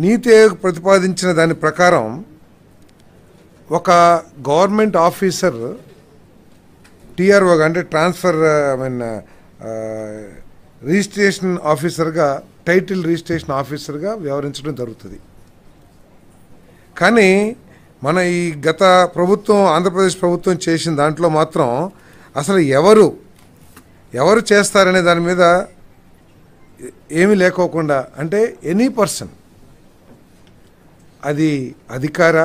నీతి ఆయోగ్ ప్రతిపాదించిన దాని ప్రకారం ఒక గవర్నమెంట్ ఆఫీసర్ టీఆర్ఓగా అంటే ట్రాన్స్ఫర్ రిజిస్ట్రేషన్ ఆఫీసర్గా టైటిల్ రిజిస్ట్రేషన్ ఆఫీసర్గా వ్యవహరించడం జరుగుతుంది. కానీ మన ఈ గత ప్రభుత్వం ఆంధ్రప్రదేశ్ ప్రభుత్వం చేసిన దాంట్లో మాత్రం అసలు ఎవరు చేస్తారనే దాని మీద ఏమీ లేకోకుండా అంటే ఎనీ పర్సన్ అది అధికార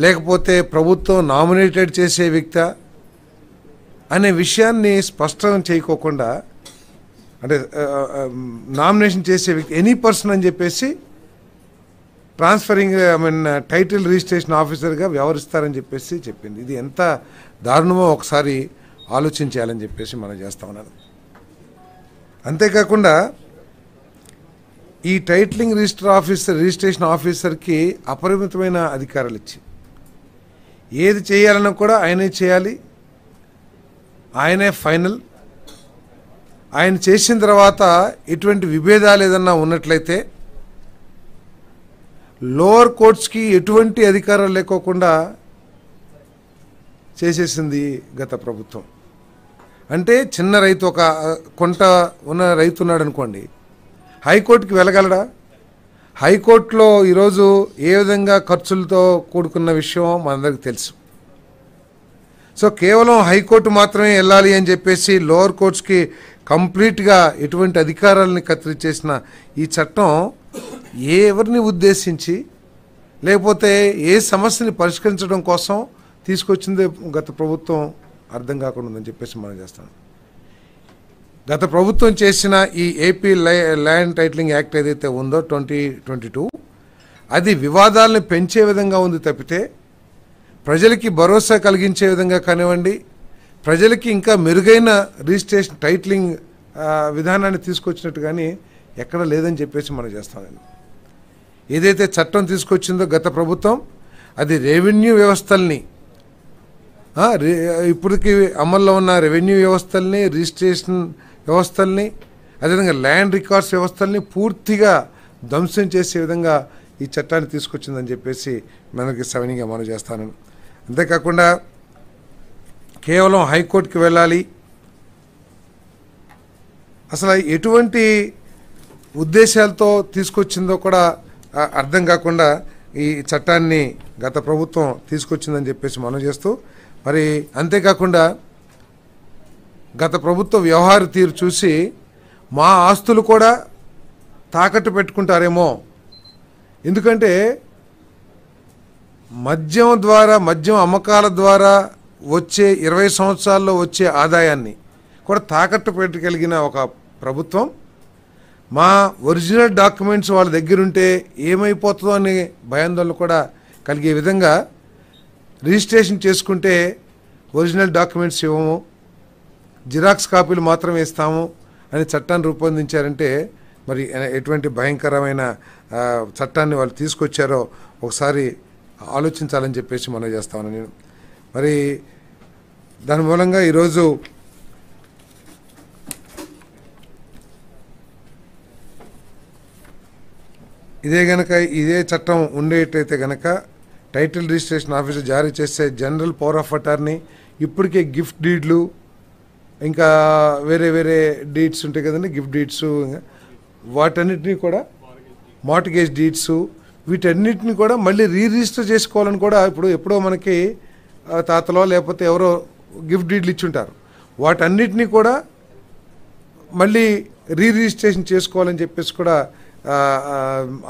లేకపోతే ప్రభుత్వం నామినేటెడ్ చేసే వ్యక్తి అనే విషయాన్ని స్పష్టం చేయకోకుండా అంటే నామినేషన్ చేసే వ్యక్తి ఎనీ పర్సన్ అని చెప్పేసి ట్రాన్స్ఫరింగ్ టైటిల్ రిజిస్ట్రేషన్ ఆఫీసర్గా వ్యవహరిస్తారని చెప్పేసి చెప్పింది. ఇది ఎంత దారుణమో ఒకసారి ఆలోచించాలని చెప్పేసి మనం చేస్తా ఉన్నాను. అంతేకాకుండా ఈ టైటిలింగ్ రిజిస్ట్రేషన్ ఆఫీసర్కి అపరిమితమైన అధికారాలు ఇచ్చి ఏది చేయాలన్నా కూడా ఆయనే చేయాలి, ఆయనే ఫైనల్. ఆయన చేసిన తర్వాత ఎటువంటి విభేదాలు ఏదన్నా ఉన్నట్లయితే లోవర్ కోర్ట్స్కి ఎటువంటి అధికారాలు లేకోకుండా చేసేసింది గత ప్రభుత్వం. అంటే చిన్న రైతు ఒక కొంట ఉన్న రైతు ఉన్నాడు అనుకోండి, హైకోర్టుకి వెళ్ళగలడా? హైకోర్టులో ఈరోజు ఏ విధంగా ఖర్చులతో కూడుకున్న విషయం మనందరికీ తెలుసు. సో కేవలం హైకోర్టు మాత్రమే వెళ్ళాలి అని చెప్పేసి లోవర్ కోర్ట్స్కి కంప్లీట్గా ఎటువంటి అధికారాలని కత్తిరించేసిన ఈ చట్టం ఎవరిని ఉద్దేశించి లేకపోతే ఏ సమస్యని పరిష్కరించడం కోసం తీసుకొచ్చింది గత ప్రభుత్వం అర్థం కాకుండా ఉందని చెప్పేసి మనం చేస్తాం. గత ప్రభుత్వం చేసిన ఈ ఏపీ ల్యాండ్ టైటిలింగ్ యాక్ట్ ఏదైతే ఉందో 2022 అది వివాదాలను పెంచే విధంగా ఉంది తప్పితే ప్రజలకి భరోసా కలిగించే విధంగా కానివ్వండి, ప్రజలకి ఇంకా మెరుగైన రిజిస్ట్రేషన్ టైటిలింగ్ విధానాన్ని తీసుకొచ్చినట్టు కానీ ఎక్కడ లేదని చెప్పేసి మనం చేస్తామండి. ఏదైతే చట్టం తీసుకొచ్చిందో గత ప్రభుత్వం అది రెవెన్యూ వ్యవస్థల్ని ఇప్పటికి అమల్లో ఉన్న రెవెన్యూ వ్యవస్థల్ని రిజిస్ట్రేషన్ వ్యవస్థల్ని అదేవిధంగా ల్యాండ్ రికార్డ్స్ వ్యవస్థల్ని పూర్తిగా ధ్వంసం చేసే విధంగా ఈ చట్టాన్ని తీసుకొచ్చిందని చెప్పేసి మనకి సవినీగా మనం చేస్తాను. అంతేకాకుండా కేవలం హైకోర్టుకి వెళ్ళాలి, అసలు ఎటువంటి ఉద్దేశాలతో తీసుకొచ్చిందో కూడా అర్థం కాకుండా ఈ చట్టాన్ని గత ప్రభుత్వం తీసుకొచ్చిందని చెప్పేసి మనం చేస్తూ మరి అంతేకాకుండా గత ప్రభుత్వ వ్యవహార తీరు చూసి మా ఆస్తులు కూడా తాకట్టు పెట్టుకుంటారేమో, ఎందుకంటే మద్యం అమ్మకాల ద్వారా వచ్చే 20 సంవత్సరాల్లో వచ్చే ఆదాయాన్ని కూడా తాకట్టు పెట్టగలిగిన ఒక ప్రభుత్వం మా ఒరిజినల్ డాక్యుమెంట్స్ వాళ్ళ దగ్గరుంటే ఏమైపోతుందో అనే భయాందోళన కూడా కలిగే విధంగా రిజిస్ట్రేషన్ చేసుకుంటే ఒరిజినల్ డాక్యుమెంట్స్ ఇవ్వము, జిరాక్స్ కాపీలు మాత్రమే ఇస్తాము అని చట్టాన్ని రూపొందించారంటే మరి ఎటువంటి భయంకరమైన చట్టాన్ని వాళ్ళు తీసుకొచ్చారో ఒకసారి ఆలోచించాలని చెప్పేసి మనం చేస్తాను నేను. మరి దాని మూలంగా ఈరోజు ఇదే చట్టం ఉండేటైతే గనక టైటిల్ రిజిస్ట్రేషన్ ఆఫీసర్ జారీ చేసే జనరల్ పవర్ ఆఫ్ అటార్నీ ఇప్పటికే గిఫ్ట్ డీడ్లు ఇంకా వేరే డీడ్స్ ఉంటాయి కదండి, గిఫ్ట్ డీడ్స్ వాటన్నిటినీ కూడా మార్టిగేజ్ డీడ్స్ వీటన్నిటిని కూడా మళ్ళీ రిజిస్టర్ చేసుకోవాలని కూడా ఎప్పుడో మనకి తాతలో లేకపోతే ఎవరో గిఫ్ట్ డీడ్లు ఇచ్చుంటారు, వాటన్నిటినీ కూడా మళ్ళీ రిజిస్ట్రేషన్ చేసుకోవాలని చెప్పేసి కూడా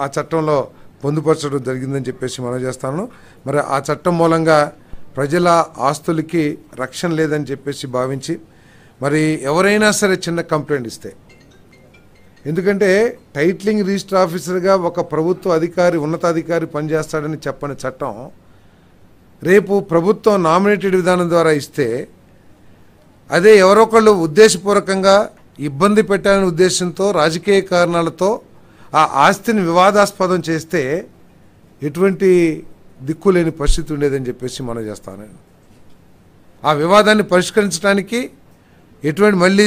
ఆ చట్టంలో పొందుపరచడం జరిగిందని చెప్పేసి మనం చేస్తాను. మరి ఆ చట్టం మూలంగా ప్రజల ఆస్తులకి రక్షణ లేదని చెప్పేసి భావించి మరి ఎవరైనా సరే చిన్న కంప్లైంట్ ఇస్తే, ఎందుకంటే టైటిలింగ్ రిజిస్టర్ ఆఫీసర్గా ఒక ప్రభుత్వ అధికారి ఉన్నతాధికారి పనిచేస్తాడని చెప్పని చట్టం రేపు ప్రభుత్వం నామినేటెడ్ విధానం ద్వారా ఇస్తే అదే ఎవరొకళ్ళు ఉద్దేశపూర్వకంగా ఇబ్బంది పెట్టాలనే ఉద్దేశంతో రాజకీయ కారణాలతో ఆ ఆస్తిని వివాదాస్పదం చేస్తే ఎటువంటి దిక్కులేని పరిస్థితి ఉండేదని చెప్పేసి మనం చేస్తాను. ఆ వివాదాన్ని పరిష్కరించడానికి ఎటువంటి మళ్ళీ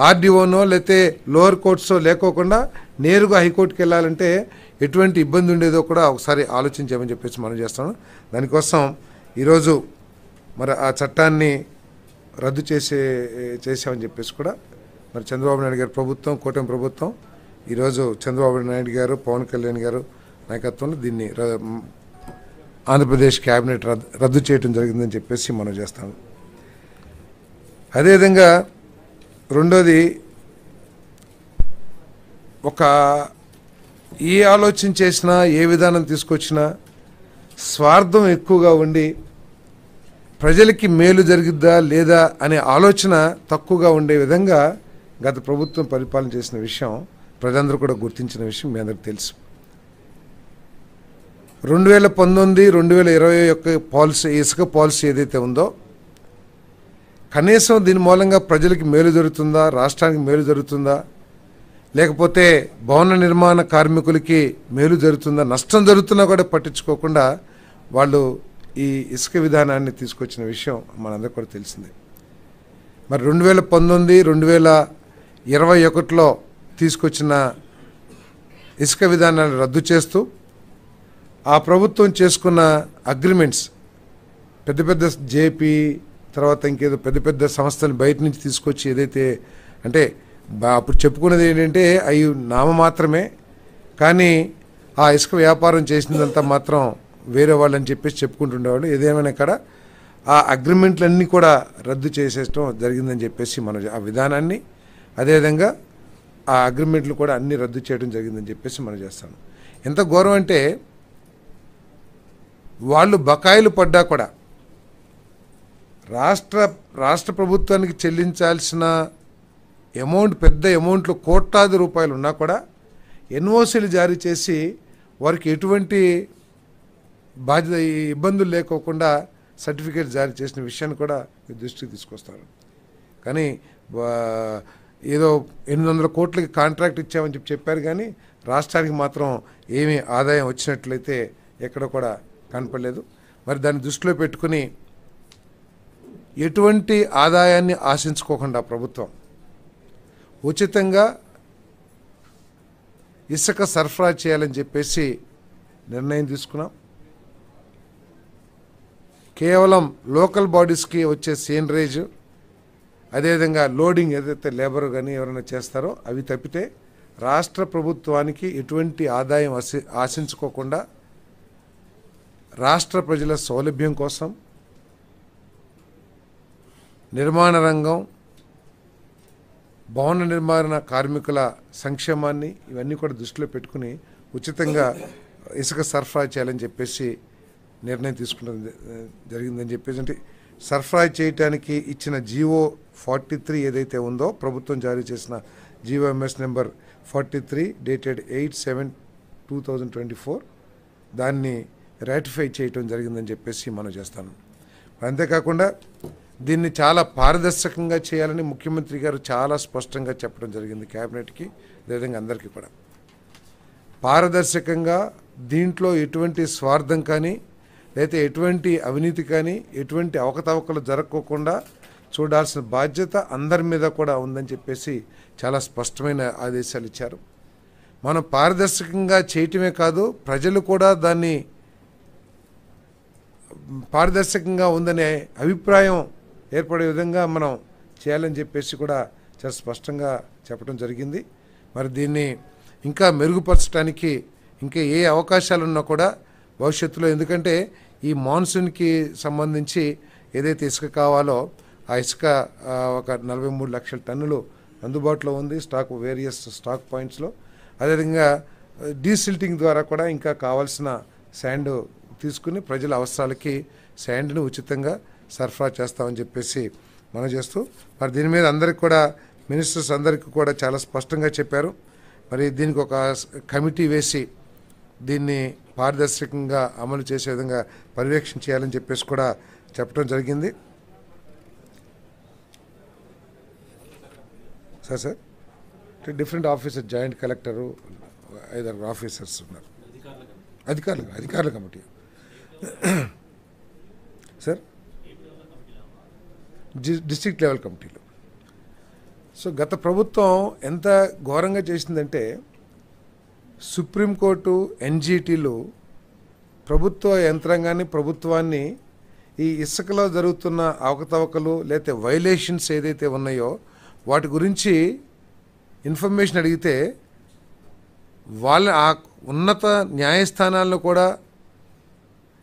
ఆర్డీఓనో లేకపోతే లోవర్ కోర్ట్సో లేకోకుండా నేరుగా హైకోర్టుకి వెళ్ళాలంటే ఎటువంటి ఇబ్బంది ఉండేదో కూడా ఒకసారి ఆలోచించామని చెప్పేసి మనం చేస్తాను. దానికోసం ఈరోజు మరి ఆ చట్టాన్ని రద్దు చేసామని చెప్పేసి కూడా మరి చంద్రబాబు నాయుడు గారి ప్రభుత్వం, కూటమి ప్రభుత్వం ఈరోజు చంద్రబాబు నాయుడు గారు, పవన్ కళ్యాణ్ గారు నాయకత్వంలో దీన్ని ఆంధ్రప్రదేశ్ క్యాబినెట్ రద్దు చేయడం జరిగిందని చెప్పేసి మనం చేస్తాము. అదేవిధంగా రెండోది, ఒక ఏ ఆలోచన చేసినా, ఏ విధానం తీసుకొచ్చినా స్వార్థం ఎక్కువగా ఉండి ప్రజలకి మేలు జరిగిద్దా లేదా అనే ఆలోచన తక్కువగా ఉండే విధంగా గత ప్రభుత్వం పరిపాలన చేసిన విషయం ప్రజలందరూ కూడా గుర్తించిన విషయం మీ అందరికీ తెలుసు. 2019-2020 యొక్క పాలసీ, ఇసుక పాలసీ ఏదైతే ఉందో, కనీసం దీని మూలంగా ప్రజలకి మేలు జరుగుతుందా, రాష్ట్రానికి మేలు జరుగుతుందా, లేకపోతే భవన నిర్మాణ కార్మికులకి మేలు జరుగుతుందా, నష్టం జరుగుతున్నా కూడా పట్టించుకోకుండా వాళ్ళు ఈ ఇసుక విధానాన్ని తీసుకొచ్చిన విషయం మనందరికీ కూడా తెలిసిందే. మరి 2019-2021లో తీసుకొచ్చిన ఇసుక విధానాన్ని రద్దు చేస్తూ ఆ ప్రభుత్వం చేసుకున్న అగ్రిమెంట్స్, పెద్ద పెద్ద జేపీ తర్వాత ఇంకేదో పెద్ద పెద్ద సంస్థలు బయట నుంచి తీసుకొచ్చి ఏదైతే అంటే అప్పుడు చెప్పుకున్నది ఏంటంటే అవి నామ మాత్రమే, కానీ ఆ ఇసుక వ్యాపారం చేసినదంతా మాత్రం వేరే వాళ్ళని చెప్పేసి చెప్పుకుంటుండేవాళ్ళు. ఏదేమైనా ఇక్కడ ఆ అగ్రిమెంట్లన్నీ కూడా రద్దు చేసేయడం జరిగిందని చెప్పేసి మనం ఆ విధానాన్ని, అదేవిధంగా ఆ అగ్రిమెంట్లు కూడా అన్నీ రద్దు చేయడం జరిగిందని చెప్పేసి మనం చేస్తాను. ఎంత ఘోరం అంటే వాళ్ళు బకాయిలు పడ్డా కూడా రాష్ట్ర ప్రభుత్వానికి చెల్లించాల్సిన అమౌంట్, పెద్ద అమౌంట్లు కోట్లాది రూపాయలు ఉన్నా కూడా ఎన్ఓసీలు జారీ చేసి వారికి ఎటువంటి బాధ్యత, ఇబ్బందులు లేకోకుండా సర్టిఫికేట్ జారీ చేసిన విషయాన్ని కూడా మీ దృష్టికి తీసుకొస్తారు. కానీ ఏదో 800 కోట్లకి కాంట్రాక్ట్ ఇచ్చామని చెప్పారు, కానీ రాష్ట్రానికి మాత్రం ఏమీ ఆదాయం వచ్చినట్లయితే ఎక్కడ కూడా కనపడలేదు. మరి దాన్ని దృష్టిలో పెట్టుకుని ఎటువంటి ఆదాయాన్ని ఆశించుకోకుండా ప్రభుత్వం ఉచితంగా ఇసుక సరఫరా చేయాలని చెప్పేసి నిర్ణయం తీసుకున్నాం. కేవలం లోకల్ బాడీస్కి వచ్చే సీనరేజ్, అదేవిధంగా లోడింగ్ ఏదైతే లేబర్ కానీ ఎవరైనా చేస్తారో అవి తప్పితే రాష్ట్ర ప్రభుత్వానికి ఎటువంటి ఆదాయం ఆశించుకోకుండా రాష్ట్ర ప్రజల సౌలభ్యం కోసం నిర్మాణ రంగం, భవన నిర్మాణ కార్మికుల సంక్షేమాన్ని ఇవన్నీ కూడా దృష్టిలో పెట్టుకుని ఉచితంగా ఇసుక సరఫరా చేయాలని చెప్పేసి నిర్ణయం తీసుకోవడం జరిగిందని చెప్పేసి, అంటే సరఫరా చేయడానికి ఇచ్చిన జీవో 43 ఏదైతే ఉందో, ప్రభుత్వం జారీ చేసిన జీవోఎంఎస్ నెంబర్ 43 డేటెడ్ 8/7/2024 దాన్ని రాటిఫై చేయటం జరిగిందని చెప్పేసి మనం చేస్తాను. అంతేకాకుండా దీన్ని చాలా పారదర్శకంగా చేయాలని ముఖ్యమంత్రి గారు చాలా స్పష్టంగా చెప్పడం జరిగింది క్యాబినెట్కి, అదేవిధంగా అందరికీ కూడా. పారదర్శకంగా దీంట్లో ఎటువంటి స్వార్థం కానీ లేకపోతే ఎటువంటి అవినీతి కానీ ఎటువంటి అవకతవకలు జరగకోకుండా చూడాల్సిన బాధ్యత అందరి మీద కూడా ఉందని చెప్పేసి చాలా స్పష్టమైన ఆదేశాలు ఇచ్చారు. మనం పారదర్శకంగా చేయటమే కాదు, ప్రజలు కూడా దాన్ని పారదర్శకంగా ఉందనే అభిప్రాయం ఏర్పడే విధంగా మనం చేయాలని చెప్పేసి కూడా చాలా స్పష్టంగా చెప్పడం జరిగింది. మరి దీన్ని ఇంకా మెరుగుపరచడానికి ఇంకా ఏ అవకాశాలు ఉన్నా కూడా భవిష్యత్తులో, ఎందుకంటే ఈ మాన్సూన్కి సంబంధించి ఏదైతే ఇసుక కావాలో ఆ ఇసుక ఒక 43 లక్షల టన్నులు అందుబాటులో ఉంది స్టాక్, వేరియస్ స్టాక్ పాయింట్స్లో. అదేవిధంగా డీసిల్టింగ్ ద్వారా కూడా ఇంకా కావాల్సిన శాండ్ తీసుకుని ప్రజల అవసరాలకి శాండ్ని ఉచితంగా సరఫరా చేస్తామని చెప్పేసి మనం చేస్తూ, మరి దీని మీద అందరికి కూడా మినిస్టర్స్ అందరికీ కూడా చాలా స్పష్టంగా చెప్పారు. మరి దీనికి ఒక కమిటీ వేసి దీన్ని పారదర్శకంగా అమలు చేసే విధంగా పర్యవేక్షణ చేయాలని చెప్పేసి కూడా చెప్పడం జరిగింది. Sir different officer, joint collector, 5 officers ఉన్నారు, అధికారుల కమిటీ సార్, డిస్ట్రిక్ట్ లెవెల్ కమిటీలు. సో గత ప్రభుత్వం ఎంత ఘోరంగా చేసిందంటే సుప్రీంకోర్టు, ఎన్జిటీలు ప్రభుత్వ యంత్రాంగాన్ని, ప్రభుత్వాన్ని ఈ ఇసుకలో జరుగుతున్న అవకతవకలు లేకపోతే వైలేషన్స్ ఏదైతే ఉన్నాయో వాటి గురించి ఇన్ఫర్మేషన్ అడిగితే వాళ్ళ ఆ ఉన్నత న్యాయస్థానాలను కూడా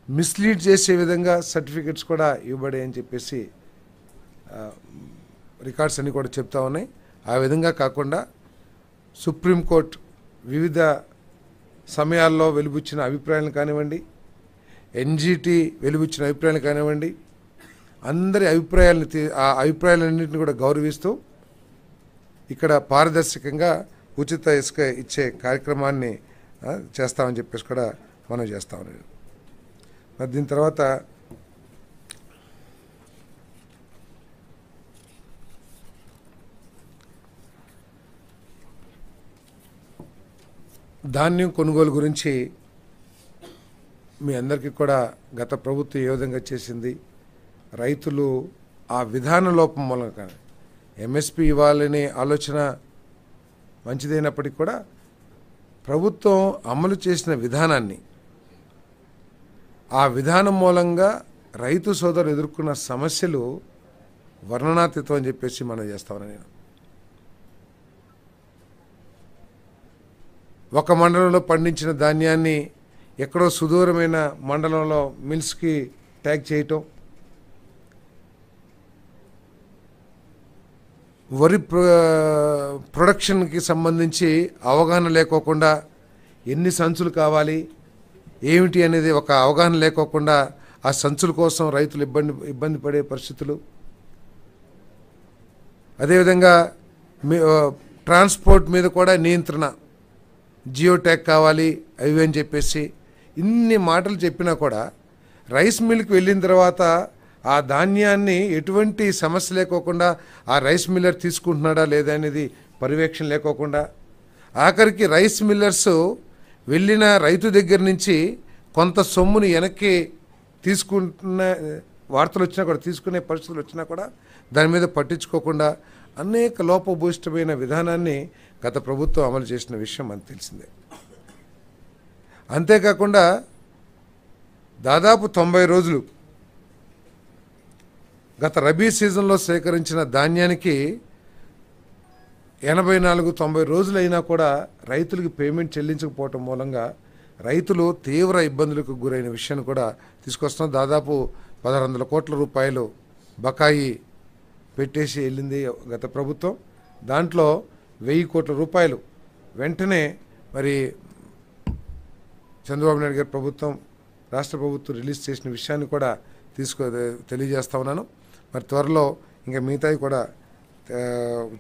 మిస్లీడ్ చేసే విధంగా సర్టిఫికెట్స్ కూడా ఇవ్వబడాయని చెప్పేసి రికార్డ్స్ అన్నీ కూడా చెప్తా ఉన్నాయి. ఆ విధంగా కాకుండా సుప్రీంకోర్టు వివిధ సమయాల్లో వెలుబుచ్చిన అభిప్రాయాలను కానివ్వండి, ఎన్జిటి వెలుబుచ్చిన అభిప్రాయాలు కానివ్వండి, అందరి ఆ అభిప్రాయాలన్నింటినీ కూడా గౌరవిస్తూ ఇక్కడ పారదర్శకంగా ఉచిత ఇసుక ఇచ్చే కార్యక్రమాన్ని చేస్తామని చెప్పేసి కూడా మనం చేస్తామని. మరి దీని తర్వాత ధాన్యం కొనుగోలు గురించి మీ అందరికీ కూడా గత ప్రభుత్వం ఏ విధంగా చేసింది, రైతులు ఆ విధాన లోపం మూలంగా ఎంఎస్పి ఇవ్వాలనే ఆలోచన మంచిదైనప్పటికీ కూడా ప్రభుత్వం అమలు చేసిన విధానాన్ని, ఆ విధానం మూలంగా రైతు సోదరులు ఎదుర్కొన్న సమస్యలు వర్ణనాతీతం అని చెప్పేసి మనం చేస్తామని. నేను ఒక మండలంలో పండించిన ధాన్యాన్ని ఎక్కడో సుదూరమైన మండలంలో మిల్స్కి ట్యాగ్ చేయటం, వరి ప్రొడక్షన్కి సంబంధించి అవగాహన లేకోకుండా ఎన్ని సంచులు కావాలి ఏమిటి అనేది ఒక అవగాహన లేకోకుండా ఆ సంచుల కోసం రైతులు ఇబ్బంది పడే పరిస్థితులు. అదేవిధంగా ట్రాన్స్పోర్ట్ మీద కూడా నియంత్రణ, జియో ట్యాగ్ కావాలి అవి అని చెప్పేసి ఇన్ని మాటలు చెప్పినా కూడా రైస్ మిల్కి వెళ్ళిన తర్వాత ఆ ధాన్యాన్ని ఎటువంటి సమస్య లేకోకుండా ఆ రైస్ మిల్లర్ తీసుకుంటున్నాడా లేదా అనేది పర్యవేక్షణ లేకోకుండా, ఆఖరికి రైస్ మిల్లర్స్ వెళ్ళిన రైతు దగ్గర నుంచి కొంత సొమ్ముని వెనక్కి తీసుకుంటున్న వార్తలు వచ్చినా కూడా, తీసుకునే పరిస్థితులు వచ్చినా కూడా దాని మీద పట్టించుకోకుండా అనేక లోపభూయిష్టమైన విధానాన్ని గత ప్రభుత్వం అమలు చేసిన విషయం మనకు తెలిసిందే. అంతేకాకుండా దాదాపు 90 రోజులు గత రబీ సీజన్లో సేకరించిన ధాన్యానికి 84-90 రోజులైనా కూడా రైతులకు పేమెంట్ చెల్లించకపోవటం మూలంగా రైతులు తీవ్ర ఇబ్బందులకు గురైన విషయాన్ని కూడా తీసుకొస్తున్నాం. దాదాపు 1600 కోట్ల రూపాయలు బకాయి పెట్టేసి వెళ్ళింది గత ప్రభుత్వం. దాంట్లో 1000 కోట్ల రూపాయలు వెంటనే మరి చంద్రబాబు నాయుడు గారి ప్రభుత్వం, రాష్ట్ర ప్రభుత్వం రిలీజ్ చేసిన విషయాన్ని కూడా తెలియజేస్తా ఉన్నాను. మరి త్వరలో ఇంకా మిగతాయి కూడా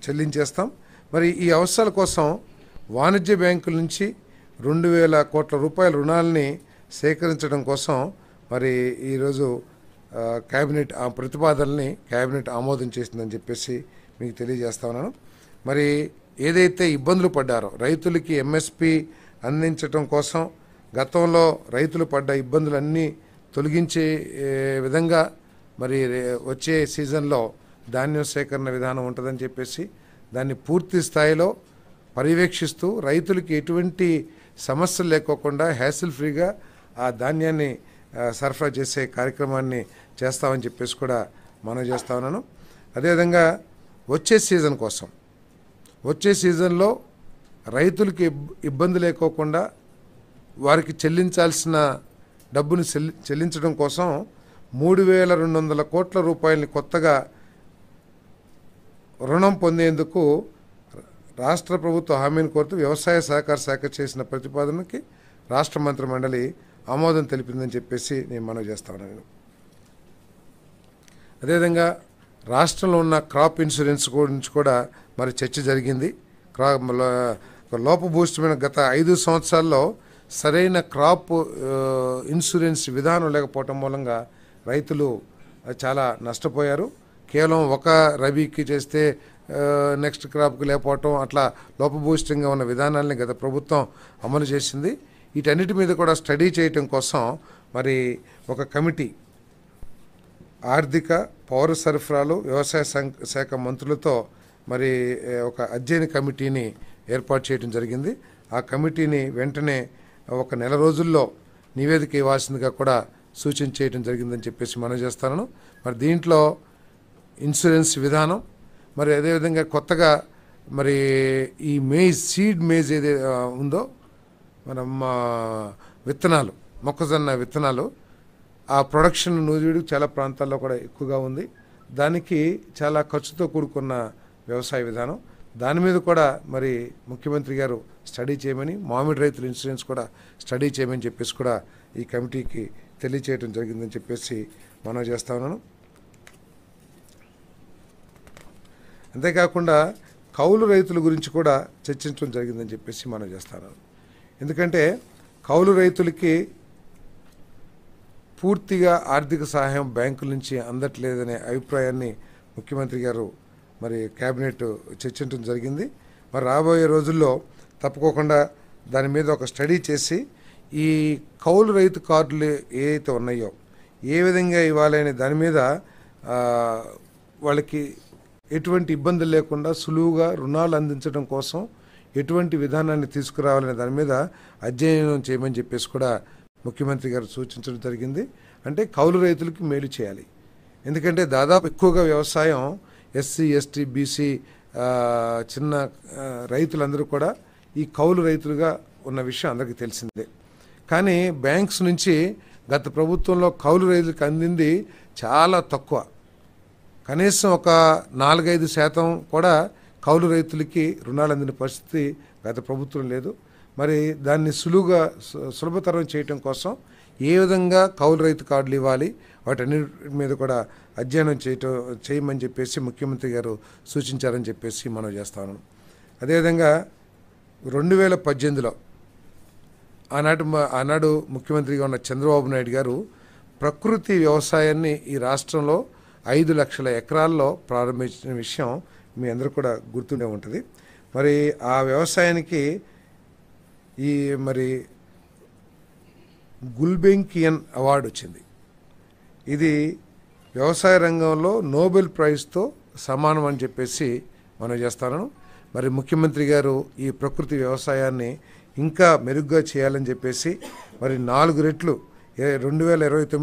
చెల్లించేస్తాం. మరి ఈ అవసరాల కోసం వాణిజ్య బ్యాంకుల నుంచి 2000 కోట్ల రూపాయల రుణాలని సేకరించడం కోసం మరి ఈరోజు క్యాబినెట్ ఆ ప్రతిపాదనల్ని క్యాబినెట్ ఆమోదం చేసిందని చెప్పేసి మీకు తెలియజేస్తా ఉన్నాను. మరి ఏదైతే ఇబ్బందులు పడ్డారో రైతులకి ఎంఎస్పి అందించడం కోసం గతంలో రైతులు పడ్డ ఇబ్బందులన్నీ తొలగించే విధంగా మరి వచ్చే సీజన్లో ధాన్యం సేకరణ విధానం ఉంటుందని చెప్పేసి దాన్ని పూర్తి స్థాయిలో పర్యవేక్షిస్తూ రైతులకి ఎటువంటి సమస్యలు లేకోకుండా హ్యాసిల్ ఫ్రీగా ఆ ధాన్యాన్ని సరఫరా చేసే కార్యక్రమాన్ని చేస్తామని చెప్పేసి కూడా మనం చేస్తా ఉన్నాను. అదేవిధంగా వచ్చే సీజన్ కోసం, వచ్చే సీజన్లో రైతులకి ఇబ్బంది లేకోకుండా వారికి చెల్లించాల్సిన డబ్బును చెల్లించడం కోసం 3200 కోట్ల రూపాయలని కొత్తగా రుణం పొందేందుకు రాష్ట్ర ప్రభుత్వ హామీని కోరుతూ వ్యవసాయ సహకార శాఖ చేసిన ప్రతిపాదనకి రాష్ట్ర మంత్రి మండలి ఆమోదం తెలిపిందని చెప్పేసి నేను మనవి చేస్తా ఉన్నాను. అదేవిధంగా రాష్ట్రంలో ఉన్న క్రాప్ ఇన్సూరెన్స్ గురించి కూడా మరి చర్చ జరిగింది. లోపభూయిష్టమైన గత 5 సంవత్సరాల్లో సరైన క్రాప్ ఇన్సూరెన్స్ విధానం లేకపోవటం మూలంగా రైతులు చాలా నష్టపోయారు. కేవలం ఒక రబీకి చేస్తే నెక్స్ట్ క్రాప్కి లేకపోవటం, అట్లా లోపభూయిష్టంగా ఉన్న విధానాన్ని గత ప్రభుత్వం అమలు చేసింది. వీటన్నిటి మీద కూడా స్టడీ చేయటం కోసం మరి ఒక కమిటీ, ఆర్థిక, పౌర సరఫరాలు, వ్యవసాయ శాఖ మంత్రులతో మరి ఒక అధ్యయన కమిటీని ఏర్పాటు చేయడం జరిగింది. ఆ కమిటీని వెంటనే ఒక నెల రోజుల్లో నివేదిక ఇవ్వాల్సిందిగా కూడా సూచన చేయడం జరిగిందని చెప్పేసి మనం చేస్తాను. మరి దీంట్లో ఇన్సూరెన్స్ విధానం, మరి అదేవిధంగా కొత్తగా మరి ఈ సీడ్ మేజ్ ఏదైతే ఉందో మనం విత్తనాలు, మొక్కజొన్న విత్తనాలు, ఆ ప్రొడక్షన్ నూజివీడు చాలా ప్రాంతాల్లో కూడా ఎక్కువగా ఉంది. దానికి చాలా ఖర్చుతో కూడుకున్న వ్యవసాయ విధానం, దాని మీద కూడా మరి ముఖ్యమంత్రి గారు స్టడీ చేయమని, మామిడి రైతుల ఇన్సూరెన్స్ కూడా స్టడీ చేయమని చెప్పేసి కూడా ఈ కమిటీకి తెలియచేయడం జరిగిందని చెప్పేసి మనం చేస్తా ఉన్నాను. అంతేకాకుండా కౌలు రైతుల గురించి కూడా చర్చించడం జరిగిందని చెప్పేసి మనం చేస్తాను. ఎందుకంటే కౌలు రైతులకి పూర్తిగా ఆర్థిక సహాయం బ్యాంకుల నుంచి అందట్లేదనే అభిప్రాయాన్ని ముఖ్యమంత్రి గారు మరి కేబినెట్ చర్చించడం జరిగింది. మరి రాబోయే రోజుల్లో తప్పకోకుండా దాని మీద ఒక స్టడీ చేసి ఈ కౌలు రైతు కార్డులు ఏవైతే ఉన్నాయో ఏ విధంగా ఇవ్వాలనే దాని మీద వాళ్ళకి ఎటువంటి ఇబ్బందులు లేకుండా సులువుగా రుణాలు అందించడం కోసం ఎటువంటి విధానాన్ని తీసుకురావాలనే దాని మీద అధ్యయనం చేయమని చెప్పేసి కూడా ముఖ్యమంత్రి గారు సూచించడం జరిగింది. అంటే కౌలు రైతులకి మేలు చేయాలి. ఎందుకంటే దాదాపు ఎక్కువగా వ్యవసాయం ఎస్సీ, ఎస్టీ, బీసీ చిన్న రైతులందరూ కూడా ఈ కౌలు రైతులుగా ఉన్న విషయం అందరికీ తెలిసిందే. కానీ బ్యాంక్స్ నుంచి గత ప్రభుత్వంలో కౌలు రైతులకు అందింది చాలా తక్కువ. కనీసం ఒక 4-5% కూడా కౌలు రైతులకి రుణాలు అందిన పరిస్థితి గత ప్రభుత్వం లేదు. మరి దాన్ని సులభతరం చేయటం కోసం ఏ విధంగా కౌలు రైతు కార్డులు ఇవ్వాలి, వాటన్నిటి మీద కూడా అధ్యయనం చేయమని చెప్పేసి ముఖ్యమంత్రి గారు సూచించారని చెప్పేసి మనం చేస్తాను. అదేవిధంగా 2018లో ఆనాడు ముఖ్యమంత్రిగా ఉన్న చంద్రబాబు నాయుడు గారు ప్రకృతి వ్యవసాయాన్ని ఈ రాష్ట్రంలో 5 లక్షల ఎకరాల్లో ప్రారంభించిన విషయం మీ అందరూ కూడా గుర్తుండే ఉంటుంది. మరి ఆ వ్యవసాయానికి మరి గుల్బెంకియన్ అవార్డు వచ్చింది. ఇది వ్యవసాయ రంగంలో నోబెల్ ప్రైజ్తో సమానం అని చెప్పేసి మనం చేస్తాను. మరి ముఖ్యమంత్రి గారు ఈ ప్రకృతి వ్యవసాయాన్ని ఇంకా మెరుగ్గా చేయాలని చెప్పేసి మరి 4 రెట్లు 2029